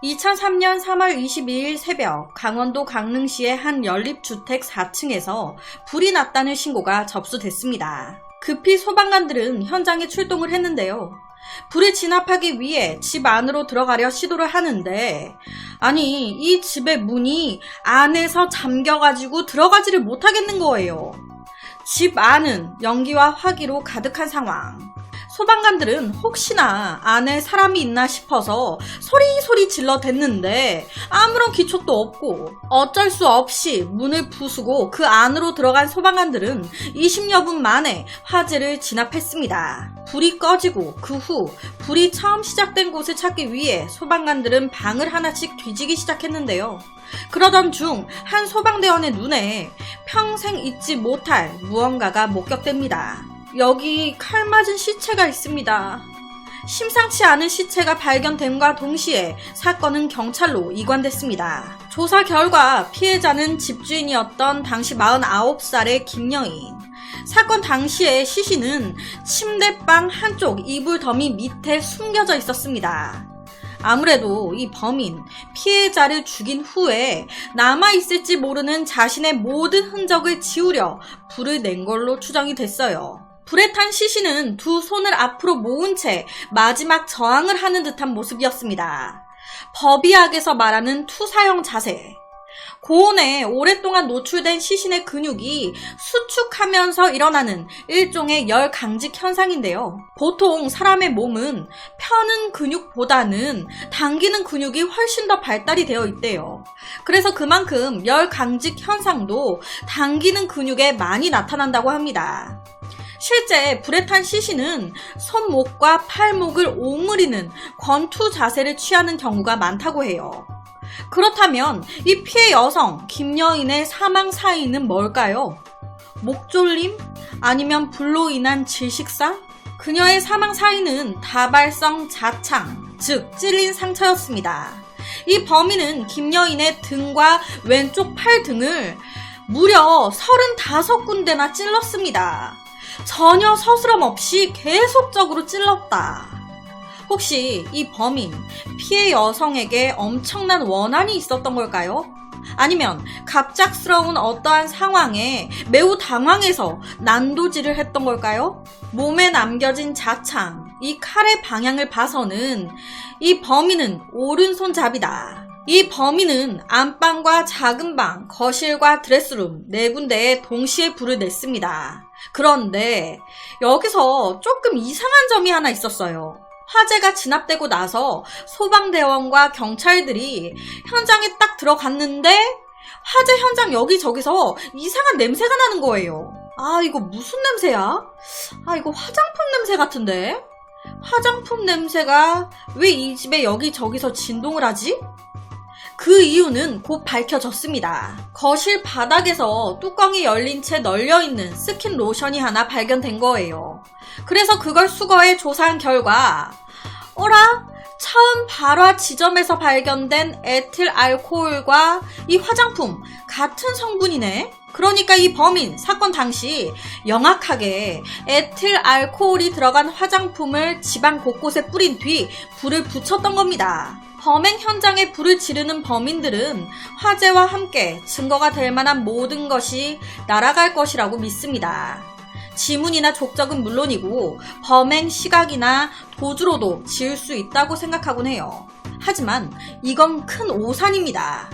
2003년 3월 22일 새벽 강원도 강릉시의 한 연립주택 4층에서 불이 났다는 신고가 접수됐습니다. 급히 소방관들은 현장에 출동을 했는데요. 불을 진압하기 위해 집 안으로 들어가려 시도를 하는데 아니 이 집의 문이 안에서 잠겨가지고 들어가지를 못하겠는 거예요. 집 안은 연기와 화기로 가득한 상황. 소방관들은 혹시나 안에 사람이 있나 싶어서 소리소리 질러댔는데 아무런 기척도 없고 어쩔 수 없이 문을 부수고 그 안으로 들어간 소방관들은 20여 분 만에 화재를 진압했습니다. 불이 꺼지고 그 후 불이 처음 시작된 곳을 찾기 위해 소방관들은 방을 하나씩 뒤지기 시작했는데요. 그러던 중 한 소방대원의 눈에 평생 잊지 못할 무언가가 목격됩니다. 여기 칼 맞은 시체가 있습니다. 심상치 않은 시체가 발견됨과 동시에 사건은 경찰로 이관됐습니다. 조사 결과 피해자는 집주인이었던 당시 49살의 김여인. 사건 당시에 시신은 침대방 한쪽 이불 더미 밑에 숨겨져 있었습니다. 아무래도 이 범인, 피해자를 죽인 후에 남아있을지 모르는 자신의 모든 흔적을 지우려 불을 낸 걸로 추정이 됐어요. 불에 탄 시신은 두 손을 앞으로 모은 채 마지막 저항을 하는 듯한 모습이었습니다. 법의학에서 말하는 투사형 자세. 고온에 오랫동안 노출된 시신의 근육이 수축하면서 일어나는 일종의 열 강직 현상인데요. 보통 사람의 몸은 펴는 근육보다는 당기는 근육이 훨씬 더 발달이 되어 있대요. 그래서 그만큼 열 강직 현상도 당기는 근육에 많이 나타난다고 합니다. 실제 불에 탄 시신은 손목과 팔목을 오므리는 권투 자세를 취하는 경우가 많다고 해요. 그렇다면 이 피해 여성 김여인의 사망 사인은 뭘까요? 목졸림? 아니면 불로 인한 질식사? 그녀의 사망 사인은 다발성 자창, 즉 찔린 상처였습니다. 이 범인은 김여인의 등과 왼쪽 팔 등을 무려 35군데나 찔렀습니다. 전혀 서스럼 없이 계속적으로 찔렀다. 혹시 이 범인, 피해 여성에게 엄청난 원한이 있었던 걸까요? 아니면 갑작스러운 어떠한 상황에 매우 당황해서 난도질을 했던 걸까요? 몸에 남겨진 자창, 이 칼의 방향을 봐서는 이 범인은 오른손잡이다. 이 범인은 안방과 작은 방, 거실과 드레스룸 4군데에 동시에 불을 냈습니다. 그런데 여기서 조금 이상한 점이 하나 있었어요. 화재가 진압되고 나서 소방대원과 경찰들이 현장에 딱 들어갔는데 화재 현장 여기저기서 이상한 냄새가 나는 거예요. 아, 이거 무슨 냄새야? 아, 이거 화장품 냄새 같은데? 화장품 냄새가 왜 이 집에 여기저기서 진동을 하지? 그 이유는 곧 밝혀졌습니다. 거실 바닥에서 뚜껑이 열린 채 널려있는 스킨 로션이 하나 발견된 거예요. 그래서 그걸 수거해 조사한 결과 어라? 처음 발화 지점에서 발견된 에틸 알코올과 이 화장품 같은 성분이네? 그러니까 이 범인 사건 당시 영악하게 에틸 알코올이 들어간 화장품을 집안 곳곳에 뿌린 뒤 불을 붙였던 겁니다. 범행 현장에 불을 지르는 범인들은 화재와 함께 증거가 될 만한 모든 것이 날아갈 것이라고 믿습니다. 지문이나 족적은 물론이고 범행 시각이나 도주로도 지을 수 있다고 생각하곤 해요. 하지만 이건 큰 오산입니다.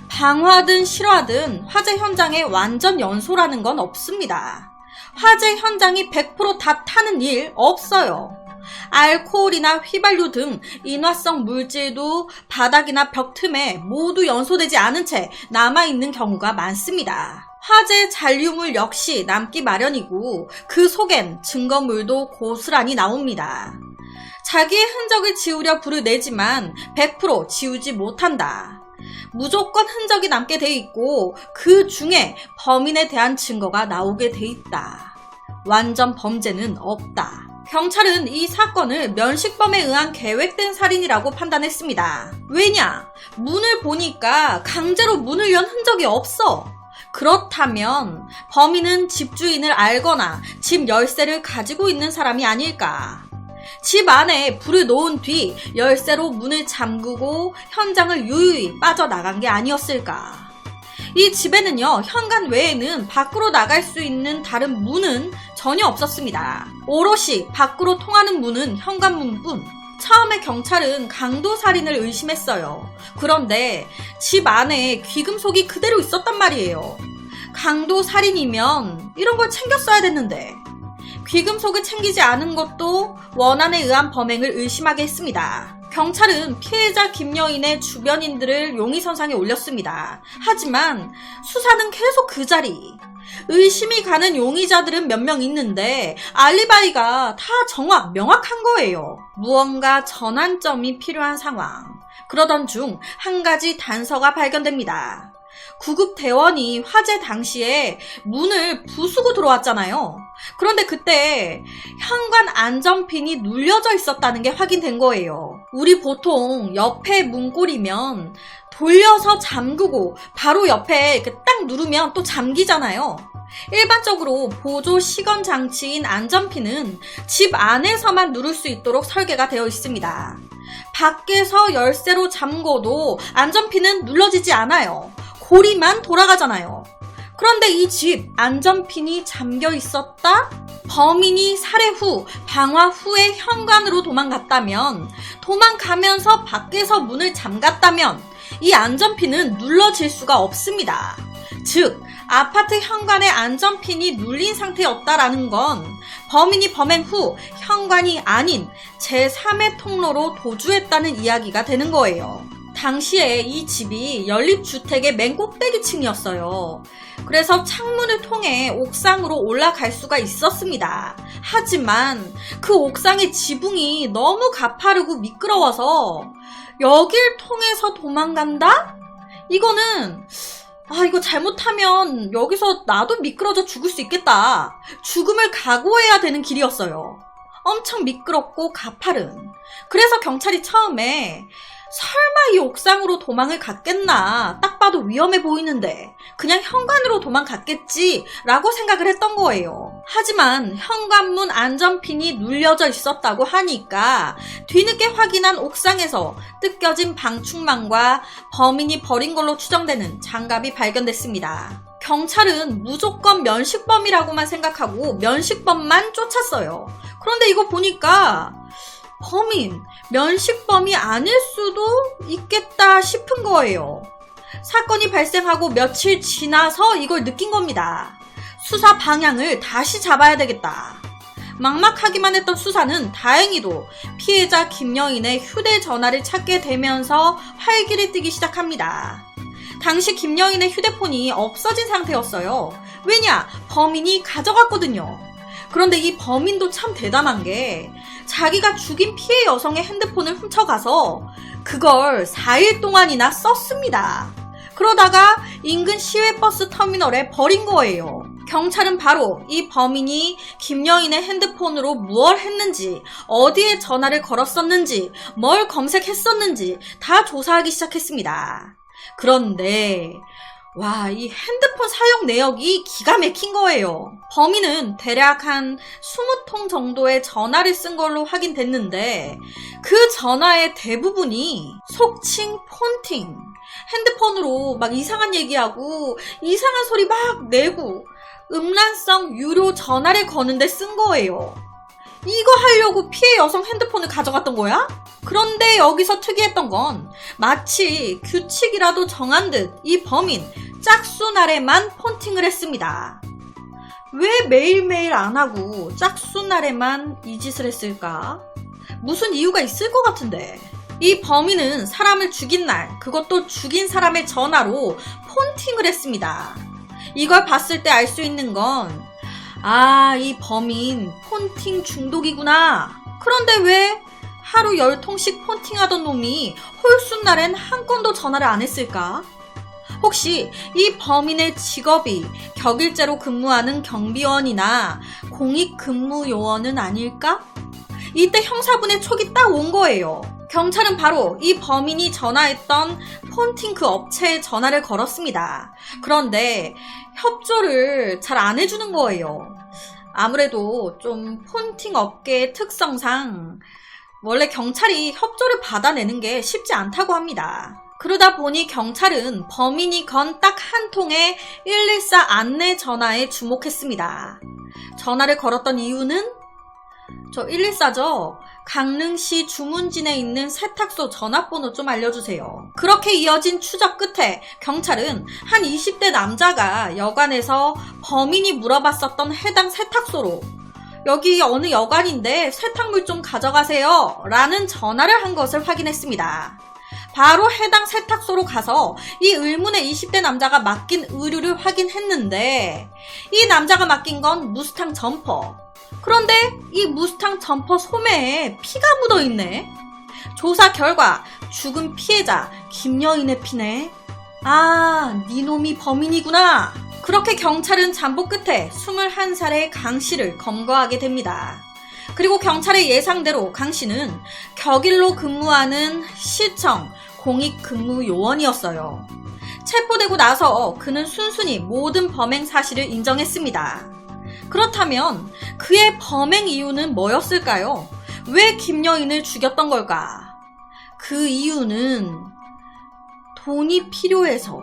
방화든 실화든 화재 현장에 완전 연소라는 건 없습니다. 화재 현장이 100% 다 타는 일 없어요. 알코올이나 휘발유 등 인화성 물질도 바닥이나 벽 틈에 모두 연소되지 않은 채 남아있는 경우가 많습니다. 화재 잔류물 역시 남기 마련이고 그 속엔 증거물도 고스란히 나옵니다. 자기의 흔적을 지우려 불을 내지만 100% 지우지 못한다. 무조건 흔적이 남게 돼 있고 그 중에 범인에 대한 증거가 나오게 돼 있다. 완전 범죄는 없다. 경찰은 이 사건을 면식범에 의한 계획된 살인이라고 판단했습니다. 왜냐? 문을 보니까 강제로 문을 연 흔적이 없어. 그렇다면 범인은 집주인을 알거나 집 열쇠를 가지고 있는 사람이 아닐까. 집 안에 불을 놓은 뒤 열쇠로 문을 잠그고 현장을 유유히 빠져나간 게 아니었을까. 이 집에는요, 현관 외에는 밖으로 나갈 수 있는 다른 문은 전혀 없었습니다. 오롯이 밖으로 통하는 문은 현관문뿐. 처음에 경찰은 강도살인을 의심했어요. 그런데 집 안에 귀금속이 그대로 있었단 말이에요. 강도살인이면 이런 걸 챙겼어야 됐는데 귀금속을 챙기지 않은 것도 원한에 의한 범행을 의심하게 했습니다. 경찰은 피해자 김여인의 주변인들을 용의선상에 올렸습니다. 하지만 수사는 계속 그 자리. 의심이 가는 용의자들은 몇 명 있는데 알리바이가 다 명확한 거예요. 무언가 전환점이 필요한 상황. 그러던 중 한 가지 단서가 발견됩니다. 구급대원이 화재 당시에 문을 부수고 들어왔잖아요. 그런데 그때 현관 안전핀이 눌려져 있었다는 게 확인된 거예요. 우리 보통 옆에 문고리면 돌려서 잠그고 바로 옆에 이렇게 딱 누르면 또 잠기잖아요. 일반적으로 보조 시건 장치인 안전핀은 집 안에서만 누를 수 있도록 설계가 되어 있습니다. 밖에서 열쇠로 잠궈도 안전핀은 눌러지지 않아요. 고리만 돌아가잖아요. 그런데 이 집 안전핀이 잠겨 있었다? 범인이 살해 후, 방화 후에 현관으로 도망갔다면, 도망가면서 밖에서 문을 잠갔다면 이 안전핀은 눌러질 수가 없습니다. 즉, 아파트 현관에 안전핀이 눌린 상태였다라는 건 범인이 범행 후 현관이 아닌 제3의 통로로 도주했다는 이야기가 되는 거예요. 당시에 이 집이 연립주택의 맨 꼭대기층이었어요. 그래서 창문을 통해 옥상으로 올라갈 수가 있었습니다. 하지만 그 옥상의 지붕이 너무 가파르고 미끄러워서 여길 통해서 도망간다? 이거는 이거 잘못하면 여기서 나도 미끄러져 죽을 수 있겠다. 죽음을 각오해야 되는 길이었어요. 엄청 미끄럽고 가파른. 그래서 경찰이 처음에 설마 이 옥상으로 도망을 갔겠나, 딱 봐도 위험해 보이는데 그냥 현관으로 도망갔겠지 라고 생각을 했던 거예요. 하지만 현관문 안전핀이 눌려져 있었다고 하니까 뒤늦게 확인한 옥상에서 뜯겨진 방충망과 범인이 버린 걸로 추정되는 장갑이 발견됐습니다. 경찰은 무조건 면식범이라고만 생각하고 면식범만 쫓았어요. 그런데 이거 보니까 범인, 면식범이 아닐 수도 있겠다 싶은 거예요. 사건이 발생하고 며칠 지나서 이걸 느낀 겁니다. 수사 방향을 다시 잡아야 되겠다. 막막하기만 했던 수사는 다행히도 피해자 김여인의 휴대전화를 찾게 되면서 활기를 띠기 시작합니다. 당시 김여인의 휴대폰이 없어진 상태였어요. 왜냐? 범인이 가져갔거든요. 그런데 이 범인도 참 대단한 게 자기가 죽인 피해 여성의 핸드폰을 훔쳐가서 그걸 4일 동안이나 썼습니다. 그러다가 인근 시외버스 터미널에 버린 거예요. 경찰은 바로 이 범인이 김여인의 핸드폰으로 무엇을 했는지, 어디에 전화를 걸었었는지, 뭘 검색했었는지 다 조사하기 시작했습니다. 그런데 이 핸드폰 사용 내역이 기가 막힌 거예요. 범인은 대략 한 20통 정도의 전화를 쓴 걸로 확인됐는데 그 전화의 대부분이 속칭 폰팅, 핸드폰으로 막 이상한 얘기하고 이상한 소리 막 내고 음란성 유료 전화를 거는데 쓴 거예요. 이거 하려고 피해 여성 핸드폰을 가져갔던 거야? 그런데 여기서 특이했던 건 마치 규칙이라도 정한 듯 이 범인 짝수날에만 폰팅을 했습니다. 왜 매일매일 안 하고 짝수날에만 이 짓을 했을까? 무슨 이유가 있을 것 같은데. 이 범인은 사람을 죽인 날, 그것도 죽인 사람의 전화로 폰팅을 했습니다. 이걸 봤을 때 알 수 있는 건 이 범인 폰팅 중독이구나. 그런데 왜 하루 10통씩 폰팅하던 놈이 홀수날엔 한 건도 전화를 안 했을까? 혹시 이 범인의 직업이 격일제로 근무하는 경비원이나 공익근무요원은 아닐까? 이때 형사분의 촉이 딱 온 거예요. 경찰은 바로 이 범인이 전화했던 폰팅 그 업체에 전화를 걸었습니다. 그런데 협조를 잘 안 해주는 거예요. 아무래도 좀 폰팅 업계의 특성상 원래 경찰이 협조를 받아내는 게 쉽지 않다고 합니다. 그러다 보니 경찰은 범인이 건 딱 한 통의 114 안내 전화에 주목했습니다. 전화를 걸었던 이유는 저 114죠? 강릉시 주문진에 있는 세탁소 전화번호 좀 알려주세요. 그렇게 이어진 추적 끝에 경찰은 한 20대 남자가 여관에서 범인이 물어봤었던 해당 세탁소로 여기 어느 여관인데 세탁물 좀 가져가세요 라는 전화를 한 것을 확인했습니다. 바로 해당 세탁소로 가서 이 의문의 20대 남자가 맡긴 의류를 확인했는데 이 남자가 맡긴 건 무스탕 점퍼. 그런데 이 무스탕 점퍼 소매에 피가 묻어있네. 조사 결과 죽은 피해자 김여인의 피네. 아, 니놈이 범인이구나. 그렇게 경찰은 잠복 끝에 21살의 강 씨를 검거하게 됩니다. 그리고 경찰의 예상대로 강 씨는 격일로 근무하는 시청 공익근무요원이었어요. 체포되고 나서 그는 순순히 모든 범행 사실을 인정했습니다. 그렇다면 그의 범행 이유는 뭐였을까요? 왜 김여인을 죽였던 걸까? 그 이유는 돈이 필요해서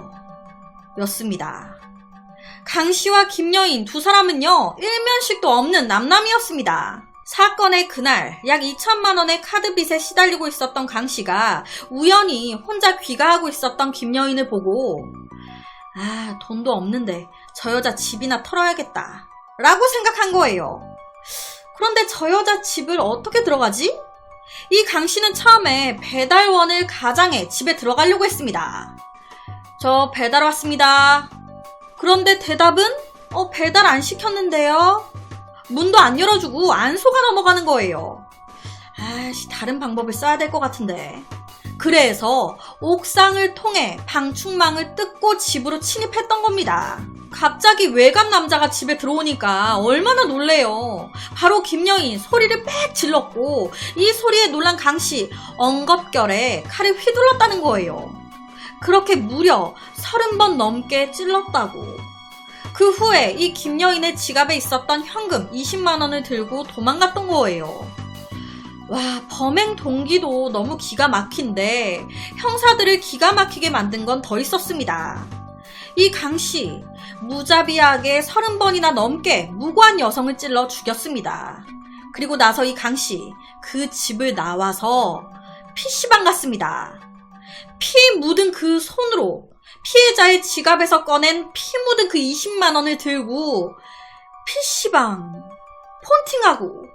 였습니다. 강 씨와 김여인 두 사람은요, 일면식도 없는 남남이었습니다. 사건의 그날 약 2천만 원의 카드빚에 시달리고 있었던 강 씨가 우연히 혼자 귀가하고 있었던 김여인을 보고 아, 돈도 없는데 저 여자 집이나 털어야겠다 라고 생각한 거예요. 그런데 저 여자 집을 어떻게 들어가지? 이 강 씨는 처음에 배달원을 가장해 집에 들어가려고 했습니다. 저 배달 왔습니다. 그런데 대답은 배달 안 시켰는데요. 문도 안 열어주고 안 속아 넘어가는 거예요. 아이씨, 다른 방법을 써야 될 것 같은데. 그래서 옥상을 통해 방충망을 뜯고 집으로 침입했던 겁니다. 갑자기 외간 남자가 집에 들어오니까 얼마나 놀래요. 바로 김여인 소리를 빽 질렀고 이 소리에 놀란 강씨 엉겁결에 칼을 휘둘렀다는 거예요. 그렇게 무려 30번 넘게 찔렀다고. 그 후에 이 김여인의 지갑에 있었던 현금 20만 원을 들고 도망갔던 거예요. 와, 범행 동기도 너무 기가 막힌데 형사들을 기가 막히게 만든 건 더 있었습니다. 이 강씨 무자비하게 30번이나 넘게 무고한 여성을 찔러 죽였습니다. 그리고 나서 이 강씨 그 집을 나와서 PC방 갔습니다. 피 묻은 그 손으로 피해자의 지갑에서 꺼낸 피 묻은 그 20만 원을 들고 PC방 폰팅하고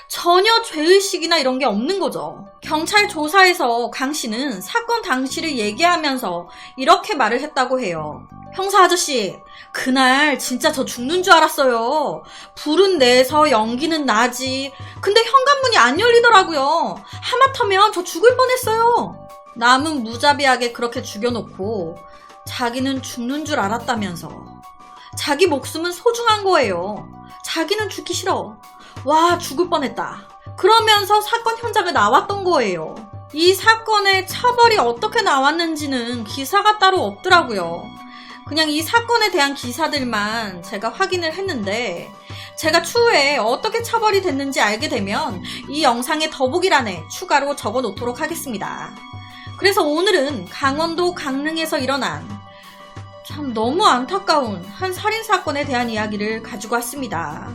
전혀 죄의식이나 이런 게 없는 거죠. 경찰 조사에서 강 씨는 사건 당시를 얘기하면서 이렇게 말을 했다고 해요. 형사 아저씨, 그날 진짜 저 죽는 줄 알았어요. 불은 내서 연기는 나지. 근데 현관문이 안 열리더라고요. 하마터면 저 죽을 뻔했어요. 남은 무자비하게 그렇게 죽여놓고 자기는 죽는 줄 알았다면서. 자기 목숨은 소중한 거예요. 자기는 죽기 싫어. 와, 죽을 뻔했다. 그러면서 사건 현장을 나왔던 거예요. 이 사건의 처벌이 어떻게 나왔는지는 기사가 따로 없더라고요. 그냥 이 사건에 대한 기사들만 제가 확인을 했는데 제가 추후에 어떻게 처벌이 됐는지 알게 되면 이 영상의 더보기란에 추가로 적어 놓도록 하겠습니다. 그래서 오늘은 강원도 강릉에서 일어난 참 너무 안타까운 한 살인사건에 대한 이야기를 가지고 왔습니다.